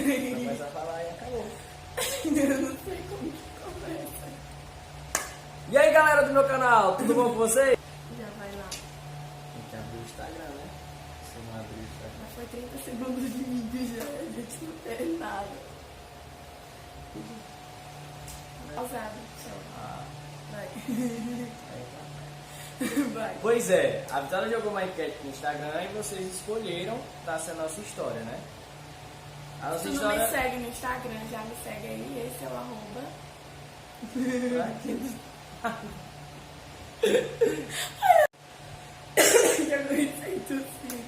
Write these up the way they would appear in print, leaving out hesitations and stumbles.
Começa a falar e acabou. Eu não sei como que começa. E aí, galera do meu canal, tudo bom com vocês? Já vai lá. Tem que abrir o Instagram, né? Se não abrir o Instagram. Já foi 30 segundos de vídeo já, a gente não fez nada. Pausado, tchau. Vai. Vai. Pois é, a Vitória jogou uma enquete no Instagram e vocês escolheram pra ser a nossa história, né? A nossa Se não história... me segue no Instagram, já me segue aí, esse é o arroba. Já aguentei tossir.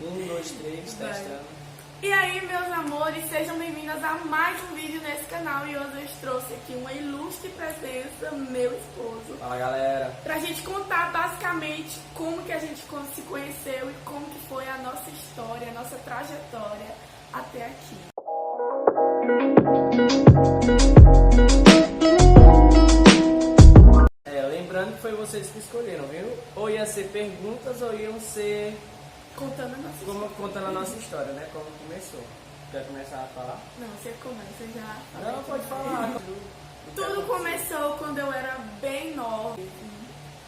1, 2, 3, Vai. testando. E aí, meus amores, sejam bem-vindas a mais um vídeo nesse canal. E hoje eu trouxe aqui uma ilustre presença, meu esposo, Fala, galera. pra gente contar basicamente como que a gente se conheceu e como que foi a nossa história, a nossa trajetória até aqui. Lembrando que foi vocês que escolheram, viu? Ou ia ser perguntas ou iam ser Contando a nossa história. contando a nossa história, né? Como começou. Quer começar a falar? Não, você começa já. Não, pode falar. Tudo começou quando eu era bem nova.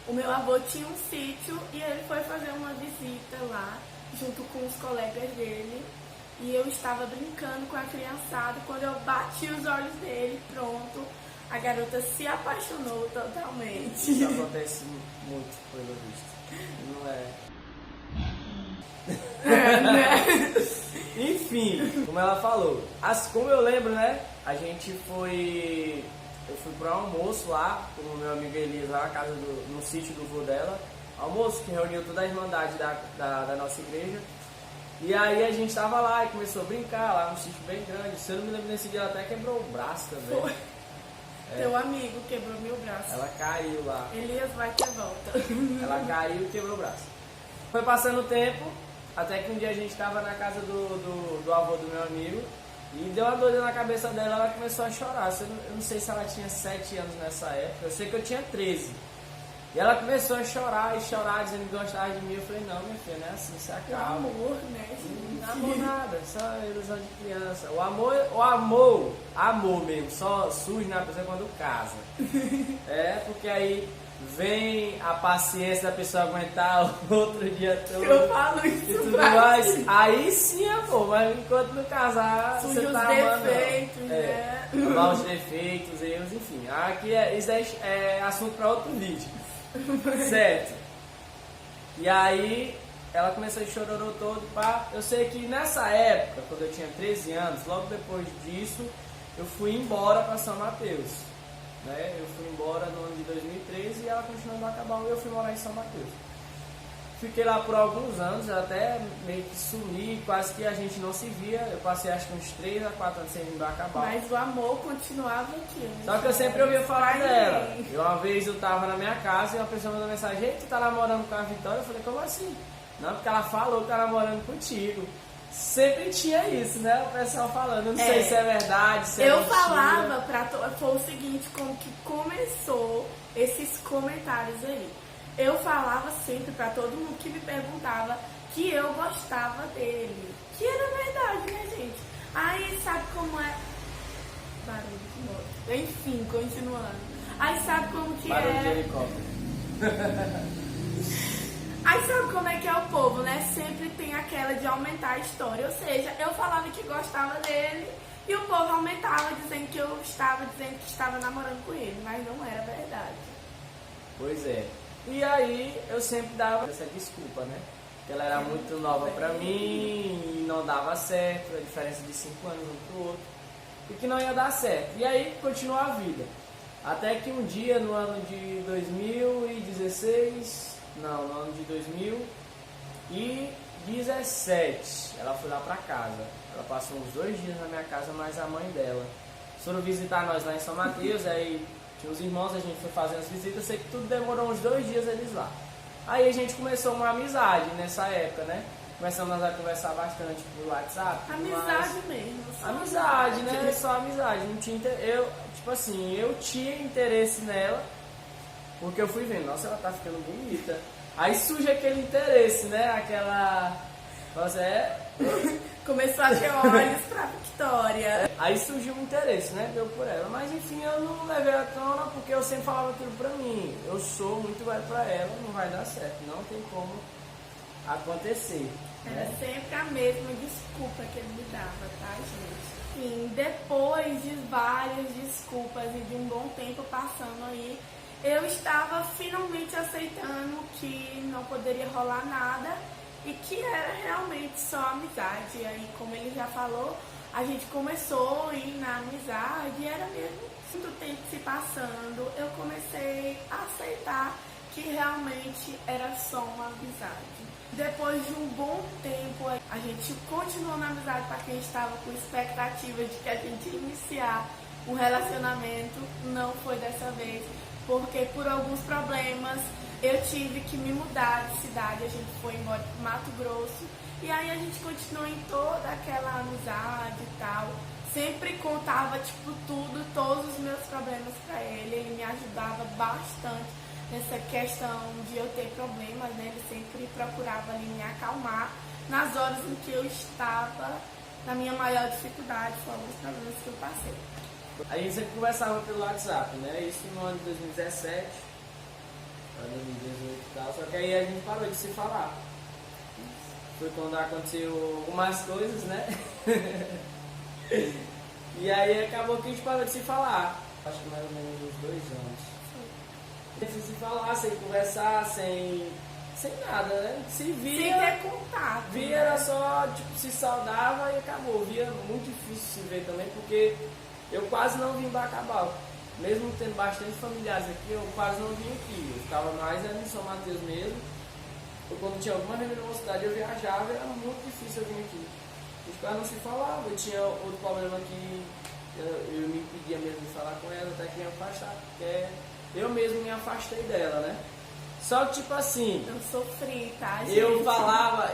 O meu avô tinha um sítio e ele foi fazer uma visita lá, junto com os colegas dele. E eu estava brincando com a criançada. Quando eu bati os olhos dele, pronto, a garota se apaixonou totalmente. Isso acontece muito, pelo visto. Não é... Enfim, como ela falou, como eu lembro, né? Eu fui para um almoço lá com o meu amigo Elias, lá na casa no sítio do vô dela. Almoço que reuniu toda a irmandade da nossa igreja. E aí a gente tava lá e começou a brincar lá num sítio bem grande. Se eu não me lembro, nesse dia ela até quebrou o braço também. Foi. Teu amigo quebrou meu braço. Ela caiu lá. Elias vai ter volta. Ela caiu e quebrou o braço. Foi passando o tempo, até que um dia a gente estava na casa do avô do meu amigo e deu uma doida na cabeça dela, ela começou a chorar. Eu não sei se ela tinha 7 anos nessa época, eu sei que eu tinha 13. E ela começou a chorar, dizendo que gostava de mim. Eu falei, não, minha filha, não é assim, se O acalma. amor, né? Não amor nada, só ilusão de criança. O amor mesmo, só surge na pessoa quando casa. É, porque aí vem a paciência da pessoa aguentar o outro dia todo. Eu falo E isso tudo pra mais. ti. Aí sim, amor, mas enquanto não casar, Surge você os tá amando. defeitos, Não. né? Amar os defeitos, erros, enfim. Aqui isso é assunto para outro vídeo. Certo. E aí ela começou a chororô todo, pá. Eu sei que nessa época, quando eu tinha 13 anos, logo depois disso, eu fui embora para São Mateus. Né? Eu fui embora no ano de 2013 e ela continuou em Bacabal e eu fui morar em São Mateus. Fiquei lá por alguns anos, até meio que sumi, quase que a gente não se via. Eu passei acho que uns 3 a 4 anos sem vir em Bacabal. Mas o amor continuava aqui. Né? Só que eu sempre ouvia falar Ai, dela. gente. E uma vez eu tava na minha casa e uma pessoa mandou mensagem: "Ei, tu tá namorando com a Vitória?" Eu falei: "Como assim?" "Não, porque ela falou que tá namorando contigo." Sempre tinha isso, né? O pessoal falando. Eu não sei se é verdade, se é Eu mentira. falava foi o seguinte, como que começou esses comentários aí. Eu falava sempre pra todo mundo que me perguntava que eu gostava dele. Que era verdade, né, gente? Aí sabe como é... Barulho de moto. Enfim, continuando. Aí sabe como que Barulho de é... helicóptero. Aí sabe como é que é o povo, né? Sempre tem aquela de aumentar a história. Ou seja, eu falava que gostava dele e o povo aumentava dizendo que eu estava dizendo que estava namorando com ele, mas não era verdade. Pois é. E aí eu sempre dava essa desculpa, né? Que ela era muito nova pra mim e não dava certo, a diferença de 5 anos um pro outro. E que não ia dar certo. E aí continuou a vida. Até que um dia, no ano de 2016... Não, no ano de 2017, ela foi lá pra casa. Ela passou uns 2 dias na minha casa, mais a mãe dela. Foram visitar nós lá em São Mateus, aí tinha os irmãos, a gente foi fazer as visitas. Eu sei que tudo demorou uns 2 dias eles lá. Aí a gente começou uma amizade nessa época, né? Começamos a conversar bastante por WhatsApp. Amizade mesmo. Só Amizade, né? Só amizade. Não tinha eu tinha interesse nela. Porque eu fui vendo, nossa, ela tá ficando bonita. Aí surge aquele interesse, né? Aquela... Nossa, Começou a ter olhos pra Victoria. Aí surgiu um interesse, né? Deu por ela. Mas enfim, eu não levei à tona porque eu sempre falava aquilo pra mim. Eu sou muito velho pra ela, não vai dar certo. Não tem como acontecer. Era sempre a mesma desculpa que ele me dava, tá, gente? Enfim, depois de várias desculpas e de um bom tempo passando aí, eu estava finalmente aceitando que não poderia rolar nada e que era realmente só amizade. E aí, como ele já falou, a gente começou a ir na amizade e era mesmo muito tempo se passando, eu comecei a aceitar que realmente era só uma amizade. Depois de um bom tempo, a gente continuou na amizade para quem estava com expectativa de que a gente ia iniciar um relacionamento. Não foi dessa vez, porque por alguns problemas eu tive que me mudar de cidade, a gente foi embora para Mato Grosso e aí a gente continuou em toda aquela amizade e tal. Sempre contava todos os meus problemas para ele, ele me ajudava bastante nessa questão de eu ter problemas, né? Ele sempre procurava ali me acalmar nas horas em que eu estava na minha maior dificuldade, com alguns problemas que eu passei. Aí a gente sempre conversava pelo WhatsApp, né? Isso no ano de 2017, 2018 e tal, só que aí a gente parou de se falar. Foi quando aconteceu algumas coisas, né? E aí acabou que a gente parou de se falar. Acho que mais ou menos uns 2 anos. Sem se falar, sem conversar, sem nada, né? Se via. Sem ter contato. Via, né? era só, tipo, se saudava e acabou. Via muito difícil se ver também, porque eu quase não vim em Bacabal. Mesmo tendo bastante familiares aqui, eu quase não vim aqui. Eu ficava mais em São Mateus mesmo. Eu, quando tinha alguma reunião na cidade, eu viajava e era muito difícil eu vir aqui. Os caras não se falavam. Eu tinha outro problema que eu me impedia mesmo de falar com ela, até que me afastar, porque eu mesmo me afastei dela, né? Só que, tipo assim, Eu sofri, tá, gente? eu falava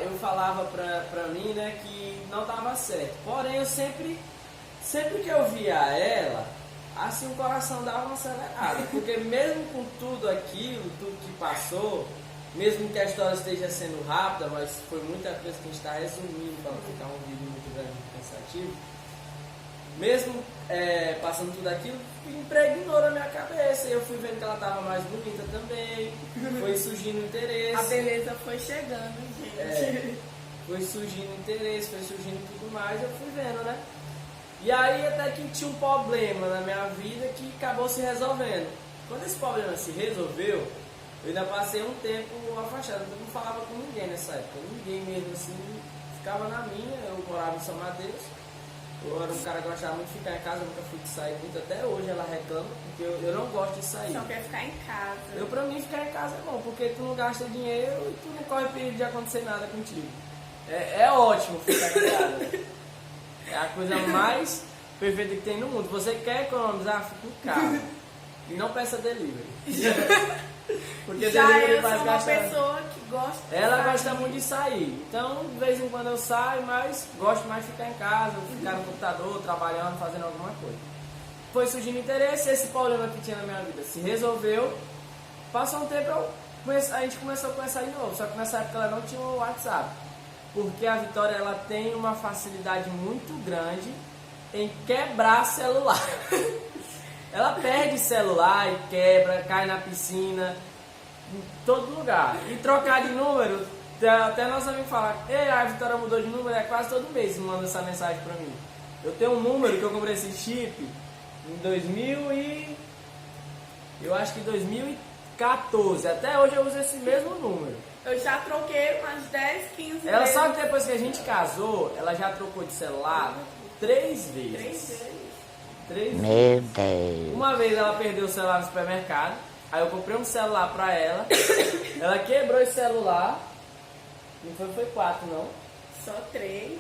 pra mim, né, que não dava certo. Porém, eu sempre que eu via ela, assim o coração dava uma acelerada. Porque mesmo com tudo aquilo, tudo que passou, mesmo que a história esteja sendo rápida, mas foi muita coisa que a gente está resumindo para não ficar um vídeo muito grande e cansativo. Mesmo passando tudo aquilo, impregnou na minha cabeça. Eu fui vendo que ela estava mais bonita também, foi surgindo interesse. A beleza foi chegando, gente. Foi surgindo interesse, foi surgindo tudo mais, eu fui vendo, né? E aí até que tinha um problema na minha vida que acabou se resolvendo. Quando esse problema se resolveu, eu ainda passei um tempo afastado, eu não falava com ninguém nessa época. Ninguém mesmo assim, ficava na minha, eu morava em São Mateus. Eu era um cara que gostava muito de ficar em casa, eu nunca fui de sair muito, até hoje ela reclama, porque eu não gosto de sair. Só quer ficar em casa. Pra mim ficar em casa é bom, porque tu não gasta dinheiro e tu não corre perigo de acontecer nada contigo. É ótimo ficar em casa. É a coisa mais perfeita que tem no mundo. Você quer economizar, fica em casa. E não peça delivery. Porque Já delivery eu faz sou uma gastar. pessoa que gosta de Ela sair. gosta muito de sair. Então, de vez em quando eu saio, mas gosto mais de ficar em casa, ficar no computador, trabalhando, fazendo alguma coisa. Foi surgindo interesse, esse problema que tinha na minha vida se resolveu. Passou um tempo, a gente começou a conversar de novo. Só que nessa época ela não tinha o WhatsApp. Porque a Vitória ela tem uma facilidade muito grande em quebrar celular. Ela perde celular e quebra, cai na piscina, em todo lugar. E trocar de número, até nós amigos falam, ei, a Vitória mudou de número, é quase todo mês manda essa mensagem pra mim. Eu tenho um número que eu comprei esse chip em 2014. Até hoje eu uso esse mesmo número. Eu já troquei umas 10, 15 Ela vezes. sabe que depois que a gente casou, ela já trocou de celular 3 vezes. 3 vezes. 3 Meu vezes. Deus. Uma vez ela perdeu o celular no supermercado, aí eu comprei um celular pra ela, ela quebrou esse celular, não foi 4 não, Só 3.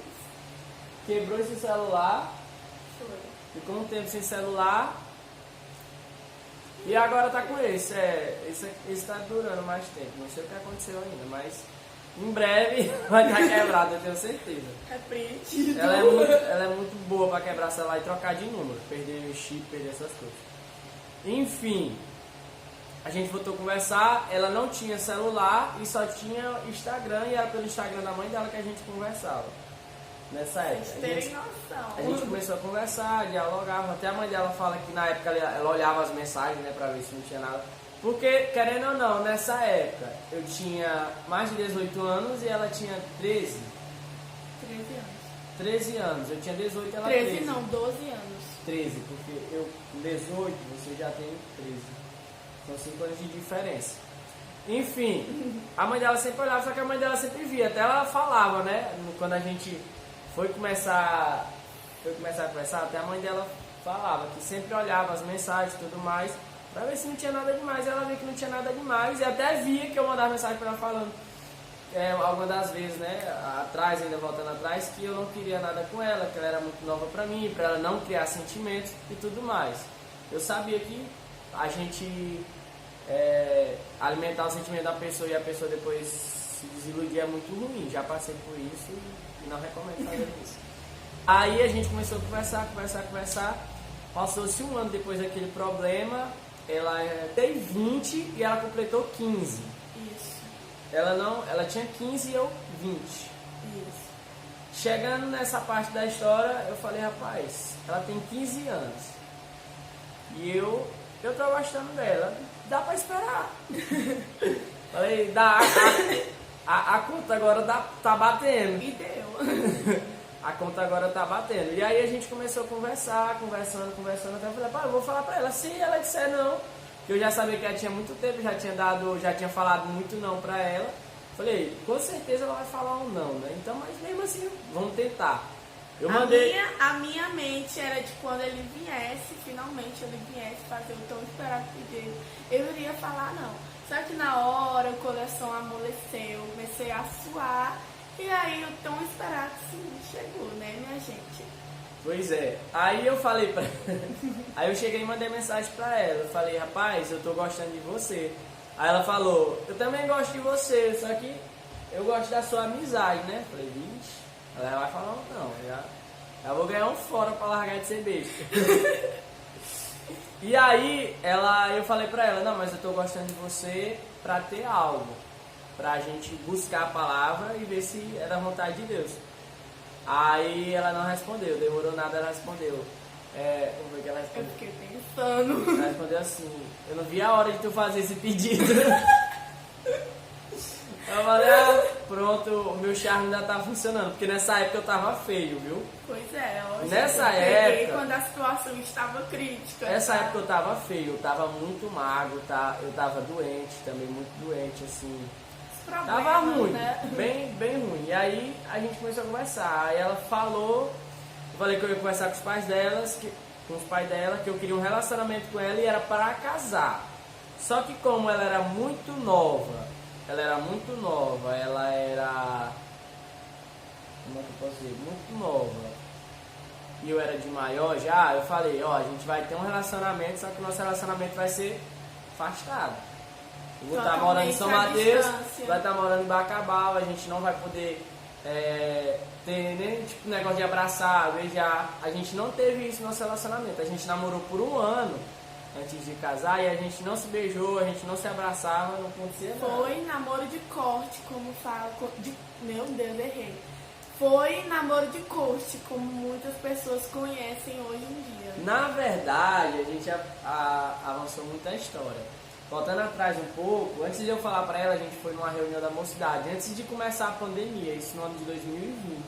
quebrou esse celular, Foi. ficou um tempo sem celular, e agora tá com esse, esse tá durando mais tempo, não sei o que aconteceu ainda, mas em breve vai estar quebrado, eu tenho certeza. É preenchido. Ela é muito boa pra quebrar celular e trocar de número, perder o chip, perder essas coisas. Enfim, a gente voltou a conversar, ela não tinha celular e só tinha Instagram, e era pelo Instagram da mãe dela que a gente conversava. nessa época. Vocês terem noção. A gente começou a conversar, dialogava. Até a mãe dela fala que na época ela olhava as mensagens, né, pra ver se não tinha nada. Porque, querendo ou não, nessa época eu tinha mais de 18 anos e ela tinha 13. 13 anos. 13 anos. Eu tinha 18 e ela 13 13. não, 12 anos. 13, porque eu com 18, você já tem 13. São 5 anos de diferença. Enfim, a mãe dela sempre olhava, só que a mãe dela sempre via. Até ela falava, né? Quando a gente foi começar a conversar, até a mãe dela falava que sempre olhava as mensagens e tudo mais, pra ver se não tinha nada demais. Ela via que não tinha nada demais e até via que eu mandava mensagem pra ela falando, algumas das vezes, né, atrás, ainda voltando atrás, que eu não queria nada com ela, que ela era muito nova pra mim, pra ela não criar sentimentos e tudo mais. Eu sabia que a gente alimentar o sentimento da pessoa e a pessoa depois se desiludir é muito ruim. Já passei por isso e não recomendo fazer isso. Aí a gente começou a conversar. Passou-se um ano depois daquele problema. Ela tem 20 e ela completou 15. Isso. Ela tinha 15 e eu 20. Isso. Chegando nessa parte da história, eu falei, rapaz, ela tem 15 anos. E eu tô gostando dela. Dá pra esperar. Falei, a conta agora tá batendo. E deu. A conta agora tá batendo. E aí a gente começou a conversar, conversando. Até eu falei, pai, eu vou falar pra ela. Se ela disser não, que eu já sabia que ela tinha muito tempo, já tinha falado muito não pra ela. Falei, com certeza ela vai falar um não, né? Então, mas mesmo assim, vamos tentar. A minha mente era de quando ele viesse, finalmente ele viesse fazer o tão esperado pedido, eu iria falar não. Só que na hora o coração amoleceu, eu comecei a suar, e aí o tão esperado sim chegou, né, minha gente? Pois é. Aí eu falei pra Aí eu cheguei e mandei mensagem pra ela. Eu falei, rapaz, eu tô gostando de você. Aí ela falou, eu também gosto de você, só que eu gosto da sua amizade, né? Eu falei, vixe. Ela vai falar, não, já vou ganhar um fora pra largar de ser besta. E aí, eu falei pra ela, não, mas eu tô gostando de você pra ter algo. Pra gente buscar a palavra e ver se é da vontade de Deus. Aí ela não respondeu, demorou nada, ela respondeu. Como foi que ela respondeu? Eu fiquei pensando. Ela respondeu assim, eu não vi a hora de tu fazer esse pedido. Eu falei, pronto, o meu charme ainda tá funcionando, porque nessa época eu tava feio, viu? Pois é, nessa eu peguei época, quando a situação estava crítica. Nessa época eu tava feio, eu tava muito magro, eu tava doente, também muito doente, assim. Tava ruim, né? bem ruim. E aí a gente começou a conversar, aí ela falou, eu falei que eu ia conversar com os pais dela, que eu queria um relacionamento com ela e era para casar. Só que como ela era muito nova, ela era, como é que eu posso dizer, muito nova, e eu era de maior já, eu falei, a gente vai ter um relacionamento, só que o nosso relacionamento vai ser afastado. Eu vou estar morando em São Mateus, vai estar morando em Bacabal, a gente não vai poder ter nem tipo negócio de abraçar, beijar. A gente não teve isso no nosso relacionamento, a gente namorou por um ano antes de casar e a gente não se beijou, a gente não se abraçava, não acontecia nada. Foi namoro de corte, como fala. Meu Deus, errei. Foi namoro de corte, como muitas pessoas conhecem hoje em dia. Na verdade, a gente avançou muito a história. Voltando atrás um pouco, antes de eu falar pra ela, a gente foi numa reunião da mocidade, antes de começar a pandemia, isso no ano de 2020.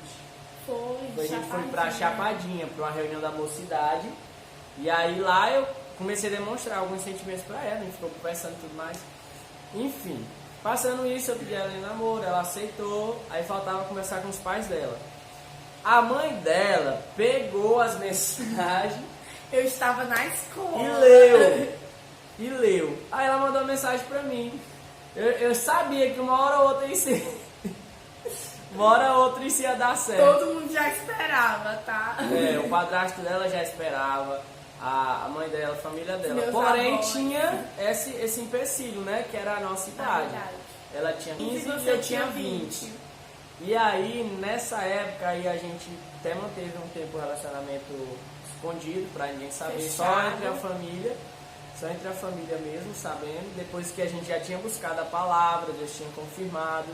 A gente foi pra Chapadinha, pra uma reunião da mocidade, e aí lá eu comecei a demonstrar alguns sentimentos pra ela, a gente ficou conversando e tudo mais. Enfim, passando isso, eu pedi ela em namoro, ela aceitou, aí faltava conversar com os pais dela. A mãe dela pegou as mensagens... Eu estava na escola. E leu. Aí ela mandou uma mensagem pra mim. Eu sabia que uma hora ou outra isso ia dar certo. Todo mundo já esperava, tá? O padrasto dela já esperava. A mãe dela, a família dela. Meus Porém, avós. tinha esse empecilho, né? Que era a nossa idade. Ela tinha 15 e eu tinha 20. E aí, nessa época, aí a gente até manteve um tempo o relacionamento escondido, pra ninguém saber. Fechado. Só entre a família mesmo, sabendo. Depois que a gente já tinha buscado a palavra, Deus tinha confirmado.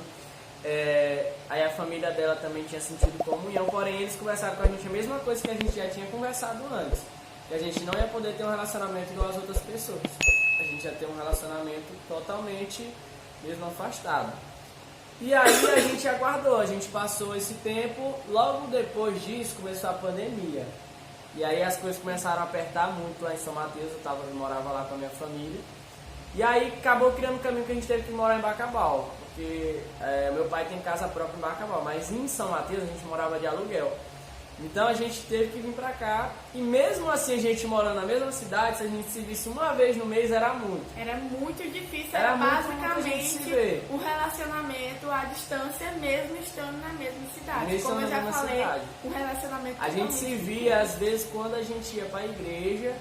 Aí a família dela também tinha sentido comunhão, porém eles conversaram com a gente a mesma coisa que a gente já tinha conversado antes. Que a gente não ia poder ter um relacionamento igual as outras pessoas. A gente ia ter um relacionamento totalmente mesmo afastado. E aí a gente aguardou, a gente passou esse tempo, logo depois disso começou a pandemia. E aí as coisas começaram a apertar muito lá em São Mateus, eu morava lá com a minha família. E aí acabou criando um caminho que a gente teve que morar em Bacabal, porque meu pai tem casa própria em Bacabal, mas em São Mateus a gente morava de aluguel. Então a gente teve que vir pra cá, e mesmo assim a gente morando na mesma cidade, se a gente se visse uma vez no mês era muito. Era muito difícil, Era era muito basicamente um relacionamento à distância, mesmo estando na mesma cidade. Mesmo Como eu na já mesma falei, cidade. um relacionamento A gente se via às vezes quando a gente ia pra igreja,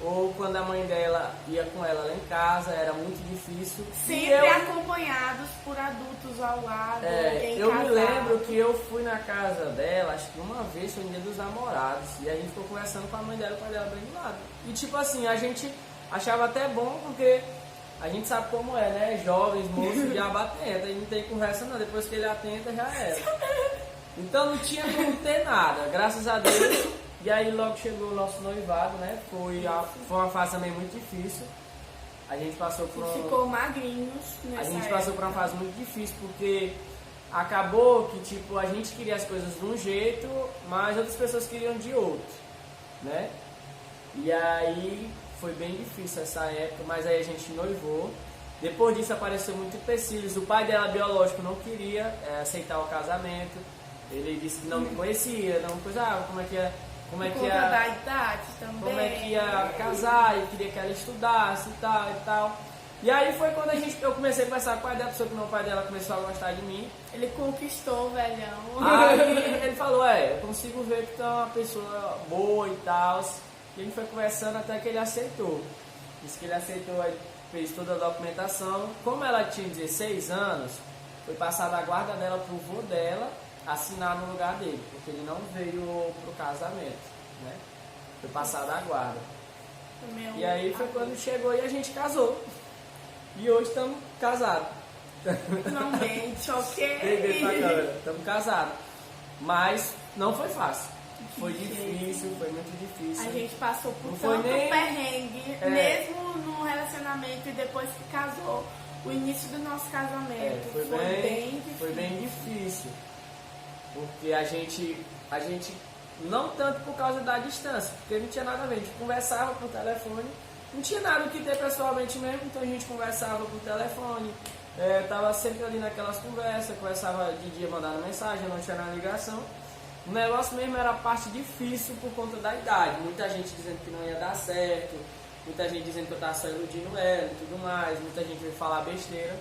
ou quando a mãe dela ia com ela lá em casa, era muito difícil. sempre acompanhados por adultos ao lado, alguém eu casado. me lembro que eu fui na casa dela, acho que uma vez foi no dia dos namorados, e a gente ficou conversando com a mãe dela e o pai dela bem do lado. E tipo assim, a gente achava até bom, porque a gente sabe como é, né? Jovens, moços, diabo atenta, e não tem conversa não, depois que ele atenta já era. Então não tinha como ter nada, graças a Deus. E aí logo chegou o nosso noivado, né? Foi uma fase também muito difícil. A gente passou por ficou magrinhos nessa A gente época. passou por uma fase muito difícil, porque acabou que tipo, a gente queria as coisas de um jeito, mas outras pessoas queriam de outro, né? E aí foi bem difícil essa época, mas aí a gente noivou. Depois disso apareceu muito empecilhos. O pai dela biológico não queria aceitar o casamento. Ele disse que não me conhecia, não coisa, como é que ia da idade também. como é que ia casar, e queria que ela estudasse e tal e tal. E aí foi quando eu comecei a conversar com o pai dela, pessoa que o pai dela começou a gostar de mim. Ele conquistou o velhão. Aí ele falou, eu consigo ver que tu é uma pessoa boa e tal. E a gente foi conversando até que ele aceitou. Disse que ele aceitou, aí fez toda a documentação. Como ela tinha 16 anos, foi passada a guarda dela pro vô dela assinar no lugar dele, porque ele não veio pro casamento, né? Foi passada a guarda. E aí foi quando chegou e a gente casou. E hoje estamos casados. Finalmente, ok. Peguei pra câmera, estamos casados. Mas não foi fácil. Foi difícil, foi muito difícil. A gente passou por Não foi tanto nem- perrengue, mesmo no relacionamento e depois que casou. O início do nosso casamento foi bem difícil. Foi bem difícil. Porque a gente não tanto por causa da distância, porque não tinha nada a ver, a gente conversava por telefone, não tinha nada o que ter pessoalmente mesmo, então a gente conversava por telefone, tava sempre ali naquelas conversava de dia mandando mensagem, não tinha na ligação. O negócio mesmo era a parte difícil por conta da idade, muita gente dizendo que não ia dar certo, muita gente dizendo que eu estava só iludindo ela e tudo mais, muita gente veio falar besteira,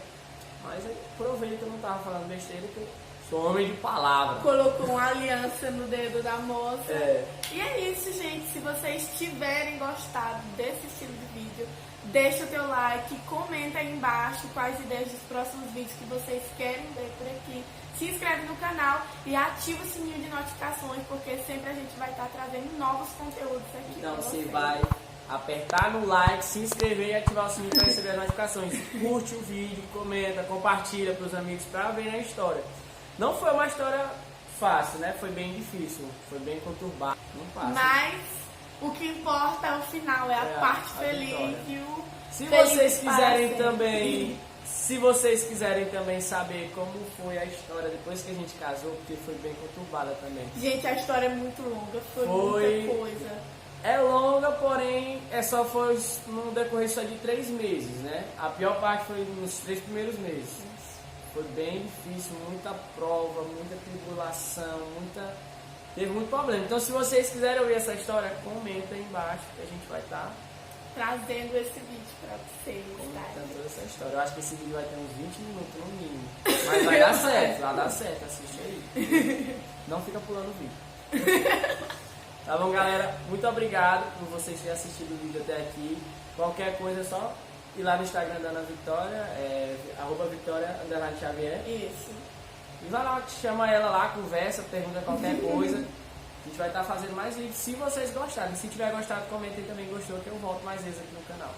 mas eu provei que eu não estava falando besteira, que eu sou homem de palavra. Colocou uma aliança no dedo da moça. É. E é isso, gente. Se vocês tiverem gostado desse estilo de vídeo, deixa o teu like, comenta aí embaixo quais ideias dos próximos vídeos que vocês querem ver por aqui. Se inscreve no canal e ativa o sininho de notificações, porque sempre a gente vai estar trazendo novos conteúdos aqui. Então pra você vocês. vai apertar no like, se inscrever e ativar o sininho para receber as notificações. Curte o vídeo, comenta, compartilha para os amigos para ver a história. Não foi uma história fácil, né? Foi bem difícil, foi bem conturbado. Não passa. Mas o que importa é o final, é a parte a feliz vitória. e o Se feliz vocês para quiserem sempre. também, se vocês quiserem também saber como foi a história depois que a gente casou, porque foi bem conturbada também. Gente, a história é muito longa, foi muita coisa. É longa, porém foi no decorrer só de 3 meses, né? A pior parte foi nos 3 primeiros meses. Foi bem difícil, muita prova, muita tribulação, teve muito problema. Então se vocês quiserem ouvir essa história, comenta aí embaixo que a gente vai estar Trazendo esse vídeo pra vocês, contando toda essa história. Eu acho que esse vídeo vai ter uns 20 minutos no mínimo. Mas vai dar certo, vai dar certo, assiste aí. Não fica pulando o vídeo. Tá bom, galera? Muito obrigado por vocês terem assistido o vídeo até aqui. Qualquer coisa é só ir lá no Instagram da Ana Vitória, @Vitória_Xavier. Isso. E vai lá, chama ela lá, conversa, pergunta qualquer coisa. A gente vai estar fazendo mais vídeos se vocês gostarem. Se tiver gostado, comentem também gostou, que eu volto mais vezes aqui no canal.